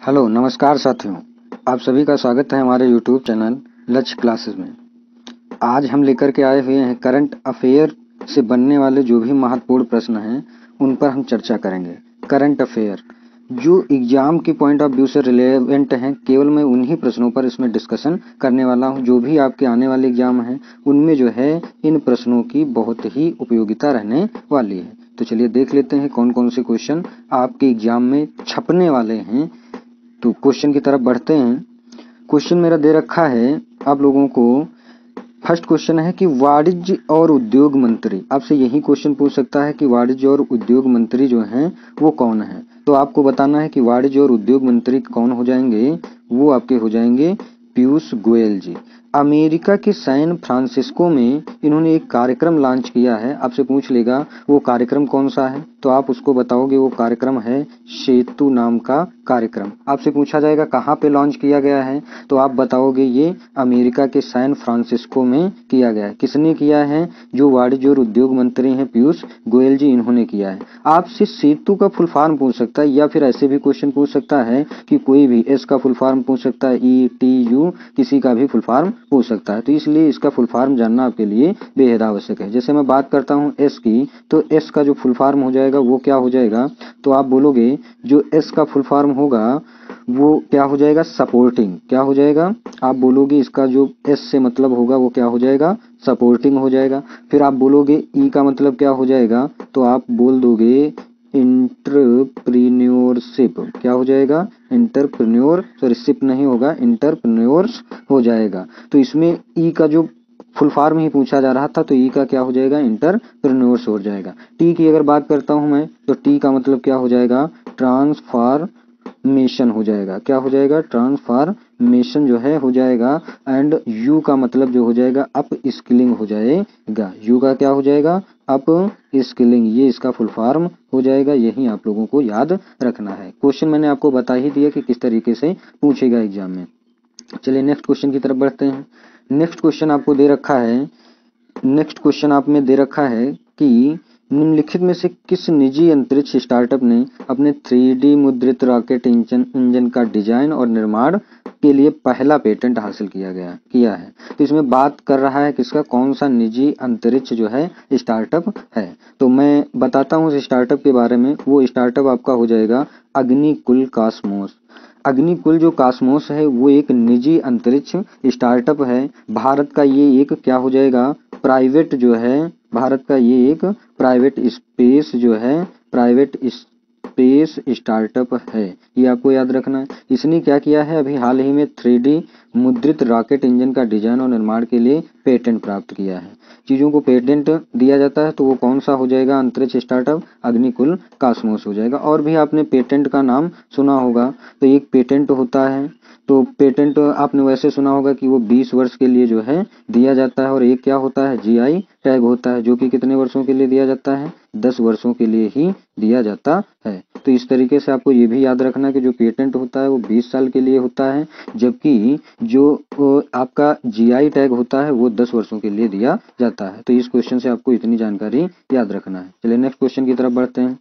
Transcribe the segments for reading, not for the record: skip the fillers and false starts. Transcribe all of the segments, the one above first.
Hello नमस्कार साथियों, आप सभी का स्वागत है हमारे यूट्यूब चैनल लक्ष्य क्लासेस में। आज हम लेकर के आए हुए हैं करंट अफेयर से बनने वाले जो भी महत्वपूर्ण प्रश्न हैं उन पर हम चर्चा करेंगे। करंट अफेयर जो एग्जाम की पॉइंट ऑफ व्यू से रिलेवेंट हैं, केवल मैं उन्हीं प्रश्नों पर इसमें डिस्कशन करने वाला हूं। जो भी आपके आने वाले एग्जाम हैं उनमें जो है इन प्रश्नों की बहुत ही उपयोगिता रहने वाली है। तो चलिए देख लेते हैं कौन कौन से क्वेश्चन आपके एग्जाम में छपने वाले हैं। तो क्वेश्चन की तरफ बढ़ते हैं। क्वेश्चन मेरा दे रखा है आप लोगों को। फर्स्ट क्वेश्चन है कि वाणिज्य और उद्योग मंत्री, आपसे यही क्वेश्चन पूछ सकता है कि वाणिज्य और उद्योग मंत्री जो हैं वो कौन है। तो आपको बताना है कि वाणिज्य और उद्योग मंत्री कौन हो जाएंगे। वो आपके हो जाएंगे पीयूष गोयल जी। अमेरिका के सैन फ्रांसिस्को में इन्होंने एक कार्यक्रम लॉन्च किया है। आपसे पूछ लेगा वो कार्यक्रम कौन सा है, तो आप उसको बताओगे वो कार्यक्रम है सेतु नाम का कार्यक्रम। आपसे पूछा जाएगा कहाँ पे लॉन्च किया गया है, तो आप बताओगे ये अमेरिका के सैन फ्रांसिस्को में किया गया है। किसने किया है? जो वाणिज्य और उद्योग मंत्री हैं पीयूष गोयल जी, इन्होंने किया है। आपसे सेतु का फुल फॉर्म पूछ सकता है, या फिर ऐसे भी क्वेश्चन पूछ सकता है कि कोई भी एस का फुल फॉर्म पूछ सकता है, ETU किसी का भी फुल फॉर्म पूछ सकता है। तो इसलिए इसका फुल फॉर्म जानना आपके लिए बेहद आवश्यक है। जैसे मैं बात करता हूँ एस की, तो एस का जो फुल फॉर्म हो जाएगा वो क्या हो जाएगा, तो आप बोलोगे जो एस का फुल फॉर्म होगा वो क्या हो जाएगा, सपोर्टिंग। क्या हो जाएगा, आप बोलोगे इसका जो एस से मतलब होगा वो क्या हो जाएगा, सपोर्टिंग हो जाएगा। फिर आप बोलोगे ई का मतलब क्या हो जाएगा, तो आप बोल दोगे इंटरप्रीन्योरशिप। क्या हो जाएगा, इंटरप्रेन्योर, सॉरी शिप नहीं होगा, इंटरप्रेन्योर्स हो जाएगा। तो इसमें ई का जो फुल फॉर्म ही पूछा जा रहा था, तो ई का क्या हो जाएगा, इंटरप्रेन्योर्स हो जाएगा। टी की अगर बात करता हूं मैं, तो टी का मतलब क्या हो जाएगा, ट्रांसफॉर्मेशन हो जाएगा। क्या हो जाएगा, ट्रांसफॉर्मेशन जो है हो जाएगा। एंड यू का मतलब जो हो जाएगा अप स्किलिंग हो जाएगा। यू का क्या हो जाएगा, अप स्किलिंग, ये इसका फुल फॉर्म हो जाएगा। यही आप लोगों को याद रखना है। क्वेश्चन मैंने आपको बता ही दिया कि किस तरीके से पूछेगा एग्जाम में। चलिए नेक्स्ट क्वेश्चन की तरफ बढ़ते हैं। नेक्स्ट क्वेश्चन आपको दे रखा है, नेक्स्ट क्वेश्चन आप में दे रखा है कि निम्नलिखित में से किस निजी अंतरिक्ष स्टार्टअप ने अपने 3D मुद्रित रॉकेट इंजन का डिजाइन और निर्माण के लिए पहला पेटेंट हासिल किया है। तो इसमें बात कर रहा है किसका, कौन सा निजी अंतरिक्ष जो है स्टार्टअप है। तो मैं बताता हूँ उस स्टार्टअप के बारे में। वो स्टार्टअप आपका हो जाएगा अग्निकुल कॉस्मोस। अग्निकुल जो कॉस्मोस है वो एक निजी अंतरिक्ष स्टार्टअप है। भारत का ये एक क्या हो जाएगा, प्राइवेट जो है, भारत का ये एक प्राइवेट स्पेस जो है, प्राइवेट स्पेस स्टार्टअप है। ये आपको याद रखना है। इसने क्या किया है, अभी हाल ही में 3D मुद्रित रॉकेट इंजन का डिजाइन और निर्माण के लिए पेटेंट प्राप्त किया है। चीजों को पेटेंट दिया जाता है तो वो कौन सा हो जाएगा, अंतरिक्ष स्टार्टअप अग्निकुल कॉस्मोस हो जाएगा। और भी आपने पेटेंट का नाम सुना होगा। तो एक पेटेंट होता है, तो पेटेंट आपने वैसे सुना होगा कि वो 20 वर्ष के लिए जो है दिया जाता है। और एक क्या होता है, GI टैग होता है, जो कि कितने वर्षों के लिए दिया जाता है, 10 वर्षों के लिए ही दिया जाता है। तो इस तरीके से आपको ये भी याद रखना कि जो पेटेंट होता है वो 20 साल के लिए होता है, जबकि जो आपका GI टैग होता है वो 10 वर्षों के लिए दिया जाता है। तो इस क्वेश्चन से आपको इतनी जानकारी याद रखना है। चलिए नेक्स्ट क्वेश्चन की तरफ बढ़ते हैं।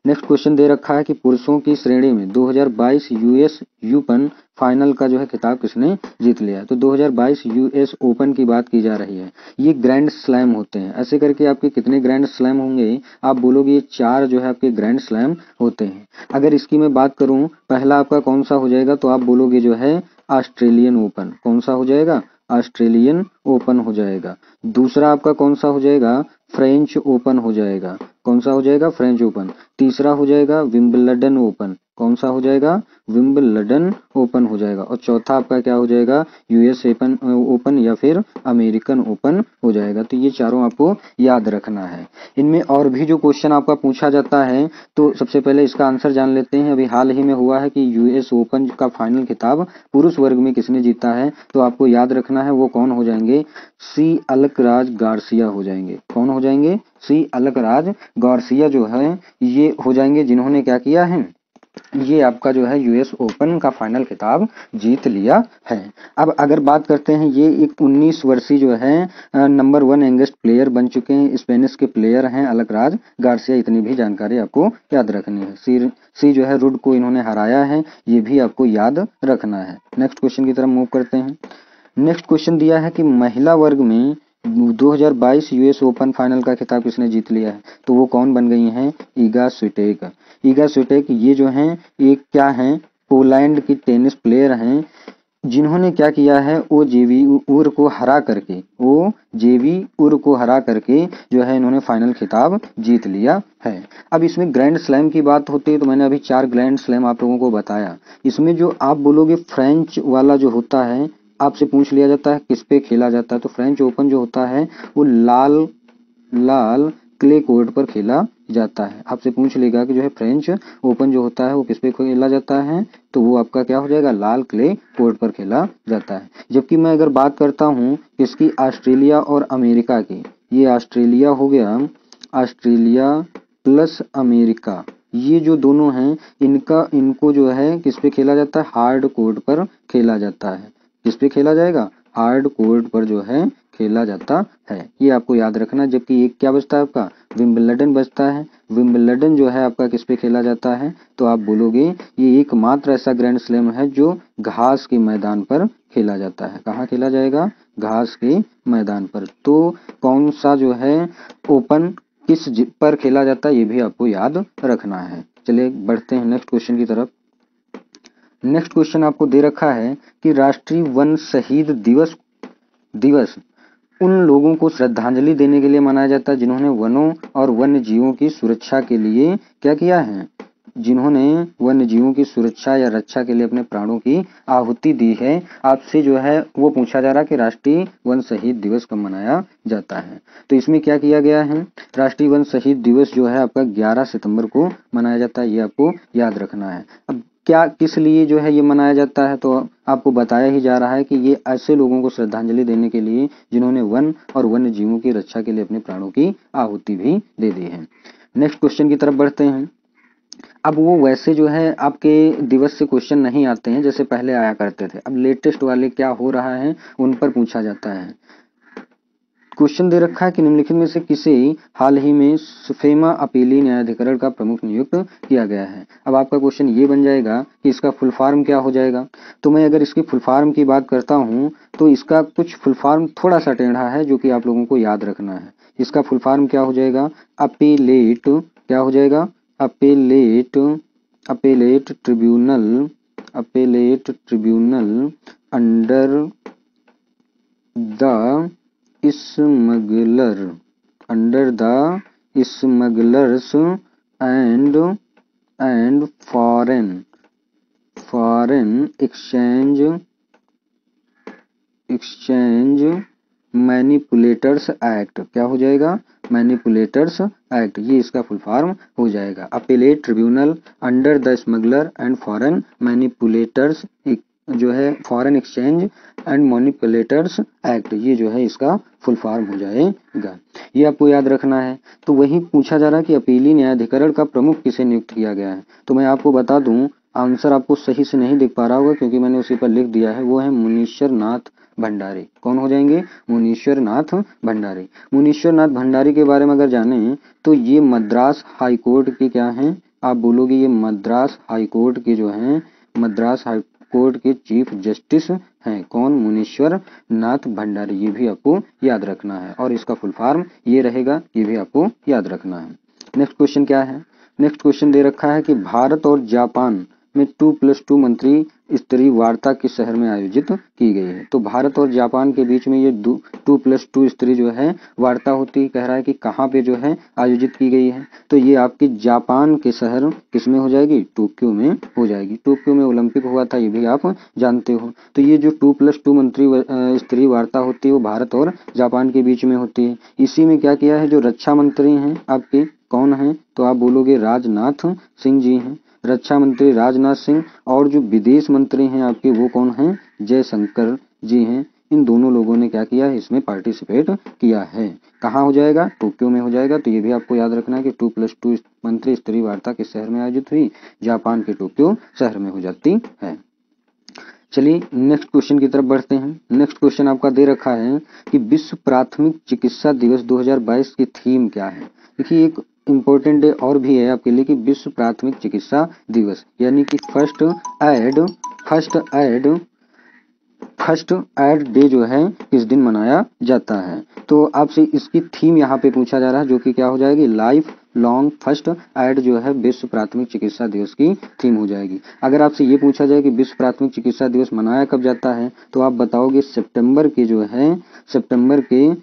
नेक्स्ट क्वेश्चन दे रखा है कि पुरुषों की श्रेणी में 2022 US ओपन फाइनल का जो है खिताब किसने जीत लिया। तो 2022 US ओपन की बात की जा रही है। ये ग्रैंड स्लैम होते हैं। ऐसे करके आपके कितने ग्रैंड स्लैम होंगे, आप बोलोगे ये 4 जो है आपके ग्रैंड स्लैम होते हैं। अगर इसकी मैं बात करूं, पहला आपका कौन सा हो जाएगा, तो आप बोलोगे जो है ऑस्ट्रेलियन ओपन। कौन सा हो जाएगा, ऑस्ट्रेलियन ओपन हो जाएगा। दूसरा आपका कौन सा हो जाएगा, फ्रेंच ओपन हो जाएगा। कौन सा हो जाएगा, फ्रेंच ओपन। तीसरा हो जाएगा विंबलडन ओपन। कौन सा हो जाएगा, विंबलडन ओपन हो जाएगा। और चौथा आपका क्या हो जाएगा, US ओपन या फिर अमेरिकन ओपन हो जाएगा। तो ये चारों आपको याद रखना है। इनमें और भी जो क्वेश्चन आपका पूछा जाता है, तो सबसे पहले इसका आंसर जान लेते हैं। अभी हाल ही में हुआ है कि US ओपन का फाइनल खिताब पुरुष वर्ग में किसने जीता है, तो आपको याद रखना है वो कौन हो जाएंगे, C अलकराज गार्सिया हो जाएंगे। कौन हो जाएंगे, C अलकराज गार्सिया जो है ये हो जाएंगे, जिन्होंने क्या किया है, ये आपका जो है यूएस ओपन का फाइनल खिताब जीत लिया है। अब अगर बात करते हैं, ये एक 19 वर्षीय जो है नंबर 1 यंगेस्ट प्लेयर बन चुके हैं। स्पेनिश के प्लेयर हैं अलकराज गार्सिया। इतनी भी जानकारी आपको याद रखनी है। सी जो है रुड को इन्होंने हराया है, ये भी आपको याद रखना है। नेक्स्ट क्वेश्चन की तरफ मूव करते हैं। नेक्स्ट क्वेश्चन दिया है कि महिला वर्ग में 2022 यूएस ओपन फाइनल का खिताब किसने जीत लिया है? तो वो कौन बन गई हैं? ईगा स्विटेक। ईगा स्विटेक ये जो हैं एक क्या हैं, पोलैंड की टेनिस प्लेयर हैं, जिन्होंने क्या किया है, वो जेवी उर को हरा करके जो है इन्होंने फाइनल खिताब जीत लिया है। अब इसमें ग्रैंड स्लैम की बात होती है तो मैंने अभी 4 ग्रैंड स्लैम आप लोगों को बताया। इसमें जो आप बोलोगे फ्रेंच वाला जो होता है, आपसे पूछ लिया जाता है किस पे खेला जाता है, तो फ्रेंच ओपन जो होता है वो लाल क्ले कोर्ट पर खेला जाता है। आपसे पूछ लेगा कि जो है फ्रेंच ओपन जो होता है वो किस पे खेला जाता है, तो वो आपका क्या हो जाएगा, लाल क्ले कोर्ट पर खेला जाता है। जबकि मैं अगर बात करता हूँ इसकी ऑस्ट्रेलिया और अमेरिका की, ये ऑस्ट्रेलिया हो गया, ऑस्ट्रेलिया प्लस अमेरिका, ये जो दोनों हैं इनको जो है किस पे खेला जाता है, हार्ड कोर्ट पर खेला जाता है। किस पे खेला जाएगा, हार्ड कोर्ट पर जो है खेला जाता है। ये आपको याद रखना। जबकि एक क्या बचता है आपका, विंबलडन बचता है। विंबलडन जो है आपका किस पे खेला जाता है, तो आप बोलोगे ये एकमात्र ऐसा ग्रैंड स्लैम है जो घास के मैदान पर खेला जाता है। कहाँ खेला जाएगा, घास के मैदान पर। तो कौन सा जो है ओपन किस पर खेला जाता है, ये भी आपको याद रखना है। चलिए बढ़ते हैं नेक्स्ट क्वेश्चन की तरफ। नेक्स्ट क्वेश्चन आपको दे रखा है कि राष्ट्रीय वन शहीद दिवस उन लोगों को श्रद्धांजलि देने के लिए मनाया जाता है जिन्होंने वनों और वन्य जीवों की सुरक्षा के लिए क्या किया है, जिन्होंने वन्य जीवों की सुरक्षा या रक्षा के लिए अपने प्राणों की आहुति दी है। आपसे जो है वो पूछा जा रहा है कि राष्ट्रीय वन शहीद दिवस कब मनाया जाता है। तो इसमें क्या किया गया है, राष्ट्रीय वन शहीद दिवस जो है आपका 11 सितंबर को मनाया जाता है। ये आपको याद रखना है। अब क्या किस लिए जो है ये मनाया जाता है, तो आपको बताया ही जा रहा है कि ये ऐसे लोगों को श्रद्धांजलि देने के लिए जिन्होंने वन और वन्य जीवों की रक्षा के लिए अपने प्राणों की आहुति भी दे दी है। नेक्स्ट क्वेश्चन की तरफ बढ़ते हैं। अब वो वैसे जो है आपके दिवस से क्वेश्चन नहीं आते हैं जैसे पहले आया करते थे। अब लेटेस्ट वाले क्या हो रहा है उन पर पूछा जाता है। क्वेश्चन दे रखा है कि निम्नलिखित में से किसे हाल ही में सुफेमा अपीली न्यायाधिकरण का प्रमुख नियुक्त किया गया है। अब आपका क्वेश्चन ये बन जाएगा कि इसका फुल फॉर्म क्या हो जाएगा। तो मैं अगर इसकी फुल फॉर्म की बात करता हूँ तो इसका कुछ फुल फॉर्म थोड़ा सा टेढ़ा है जो कि आप लोगों को याद रखना है। इसका फुल फॉर्म क्या हो जाएगा, अपीलेट, क्या हो जाएगा, appellate tribunal under the smugglers and foreign exchange manipulators act, क्या हो जाएगा, मैनिपुलेटर्स एक्ट। ये इसका फुल फॉर्म हो जाएगा, appellate tribunal under the smuggler and foreign manipulators जो है foreign exchange and manipulators act. ये जो है इसका फुल फॉर्म हो जाएगा। ये आपको याद रखना है। तो वही पूछा जा रहा है कि अपीली न्यायाधिकरण का प्रमुख किसे नियुक्त किया गया है। तो मैं आपको बता दूं, आंसर आपको सही से नहीं दिख पा रहा होगा क्योंकि मैंने उसी पर लिख दिया है, वो है मुनीश्वर नाथ भंडारी। कौन हो जाएंगे, मुनीश्वर नाथ भंडारी। मुनीश्वर नाथ भंडारी के बारे में अगर जाने तो ये मद्रास हाई कोर्ट के क्या हैं, आप बोलोगे ये मद्रास हाई कोर्ट के जो हैं, मद्रास हाई कोर्ट के चीफ जस्टिस हैं। कौन, मुनीश्वर नाथ भंडारी। ये भी आपको याद रखना है और इसका फुल फॉर्म ये रहेगा, ये भी आपको याद रखना है। नेक्स्ट क्वेश्चन क्या है, नेक्स्ट क्वेश्चन दे रखा है कि भारत और जापान में 2+2 मंत्री स्तरीय वार्ता किस शहर में आयोजित की गई है। तो भारत और जापान के बीच में ये 2+2 स्तरीय जो है वार्ता होती है। कह रहा है कि कहाँ पे जो है आयोजित की गई है, तो ये आपके जापान के शहर किसमें हो जाएगी, टोक्यो में हो जाएगी। टोक्यो में ओलंपिक हुआ था, ये भी आप जानते हो। तो ये जो 2+2 मंत्री स्तरीय वार्ता होती है वो भारत और जापान के बीच में होती है। इसी में क्या किया है, जो रक्षा मंत्री हैं आपके कौन हैं, तो आप बोलोगे राजनाथ सिंह जी हैं, रक्षा मंत्री राजनाथ सिंह। और जो विदेश मंत्री हैं आपके वो कौन हैं, जयशंकर जी हैं। इन दोनों लोगों ने क्या किया है, इसमें पार्टिसिपेट किया है। कहाँ हो जाएगा, टोक्यो में हो जाएगा। तो ये भी आपको याद रखना है कि 2+2 मंत्री स्तरीय वार्ता किस शहर में आयोजित हुई, जापान के टोक्यो शहर में हो जाती है। चलिए नेक्स्ट क्वेश्चन की तरफ बढ़ते हैं। नेक्स्ट क्वेश्चन आपका दे रखा है कि विश्व प्राथमिक चिकित्सा दिवस 2022 की थीम क्या है। देखिए एक इम्पोर्टेंट डे और भी है आपके लिए कि विश्व प्राथमिक चिकित्सा दिवस, यानी कि फर्स्ट एड डे जो है किस दिन मनाया जाता है। तो आपसे इसकी थीम यहाँ पे पूछा जा रहा है, जो कि क्या हो जाएगी, लाइफ लॉन्ग फर्स्ट एड जो है विश्व प्राथमिक चिकित्सा दिवस की थीम हो जाएगी। अगर आपसे ये पूछा जाए कि विश्व प्राथमिक चिकित्सा दिवस मनाया कब जाता है, तो आप बताओगे सितंबर के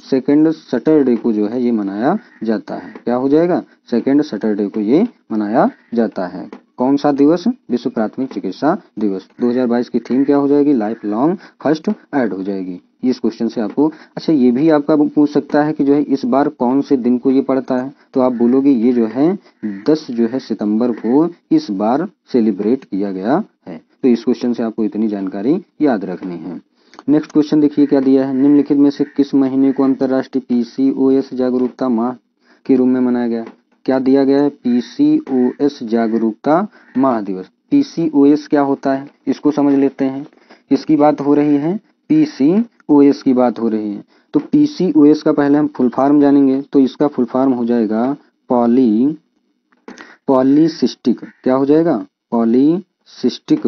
सेकेंड सैटरडे को जो है ये मनाया जाता है। क्या हो जाएगा, सेकेंड सैटरडे को ये मनाया जाता है। कौन सा दिवस, विश्व प्राथमिक चिकित्सा दिवस। 2022 की थीम क्या हो जाएगी, लाइफ लॉन्ग फर्स्ट एड हो जाएगी। इस क्वेश्चन से आपको, अच्छा ये भी आपका पूछ सकता है कि जो है इस बार कौन से दिन को ये पड़ता है, तो आप बोलोगे ये जो है 10 सितंबर को इस बार सेलिब्रेट किया गया है। तो इस क्वेश्चन से आपको इतनी जानकारी याद रखनी है। नेक्स्ट क्वेश्चन देखिए क्या दिया है, निम्नलिखित में से किस महीने को अंतर्राष्ट्रीय पीसीओएस जागरूकता माह के रूप में मनाया गया। क्या दिया गया है, पीसीओएस जागरूकता माह दिवस। पीसीओएस क्या होता है इसको समझ लेते हैं। इसकी बात हो रही है, पीसीओएस की बात हो रही है। तो पीसीओएस का पहले हम फुल फॉर्म जानेंगे। तो इसका फुल फॉर्म हो जाएगा पॉलीसिस्टिक, क्या हो जाएगा, पॉलीसिस्टिक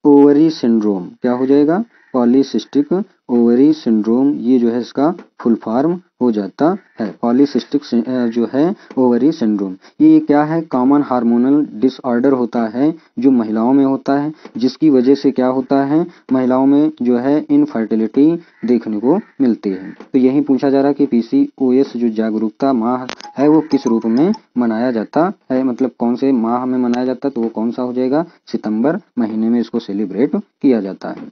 ओवरी सिंड्रोम। क्या हो जाएगा, पॉलीसिस्टिक ओवरी सिंड्रोम। ये जो है इसका फुल फॉर्म हो जाता है, पॉलीसिस्टिक जो है ओवरी सिंड्रोम। ये क्या है, कॉमन हार्मोनल डिसऑर्डर होता है जो महिलाओं में होता है, जिसकी वजह से क्या होता है, महिलाओं में जो है इनफर्टिलिटी देखने को मिलती है। तो यही पूछा जा रहा है कि पीसीओएस जो जागरूकता माह है वो किस रूप में मनाया जाता है, मतलब कौन से माह में मनाया जाता है। तो वो कौन सा हो जाएगा, सितंबर महीने में इसको सेलिब्रेट किया जाता है।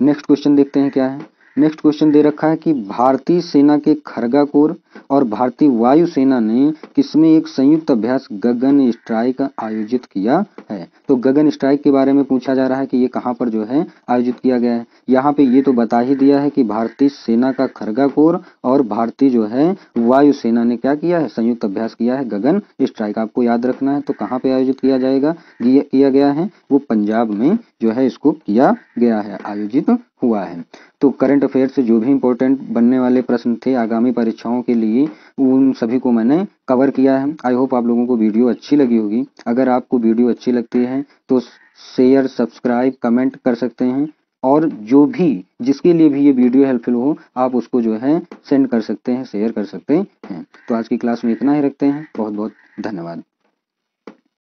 नेक्स्ट क्वेश्चन देखते हैं क्या है। नेक्स्ट क्वेश्चन दे रखा है कि भारतीय सेना के खरगा कोर और भारतीय वायुसेना ने किसमें एक संयुक्त अभ्यास गगन स्ट्राइक आयोजित किया है। तो गगन स्ट्राइक के बारे में पूछा जा रहा है कि ये कहाँ पर जो है आयोजित किया गया है। यहाँ पे ये तो बता ही दिया है कि भारतीय सेना का खरगा कोर और भारतीय जो है वायुसेना ने क्या किया है, संयुक्त अभ्यास किया है गगन स्ट्राइक। आपको याद रखना है। तो कहाँ पे आयोजित किया गया है, वो पंजाब में जो है इसको किया गया है, आयोजित हुआ है। तो करंट अफेयर से जो भी इंपॉर्टेंट बनने वाले प्रश्न थे आगामी परीक्षाओं के लिए, उन सभी को मैंने कवर किया है। आई होप आप लोगों को वीडियो अच्छी लगी होगी। अगर आपको वीडियो अच्छी लगती है तो शेयर, सब्सक्राइब, कमेंट कर सकते हैं, और जो भी जिसके लिए भी ये वीडियो हेल्पफुल हो आप उसको जो है सेंड कर सकते हैं, शेयर कर सकते हैं। तो आज की क्लास में इतना ही रखते हैं। बहुत बहुत धन्यवाद।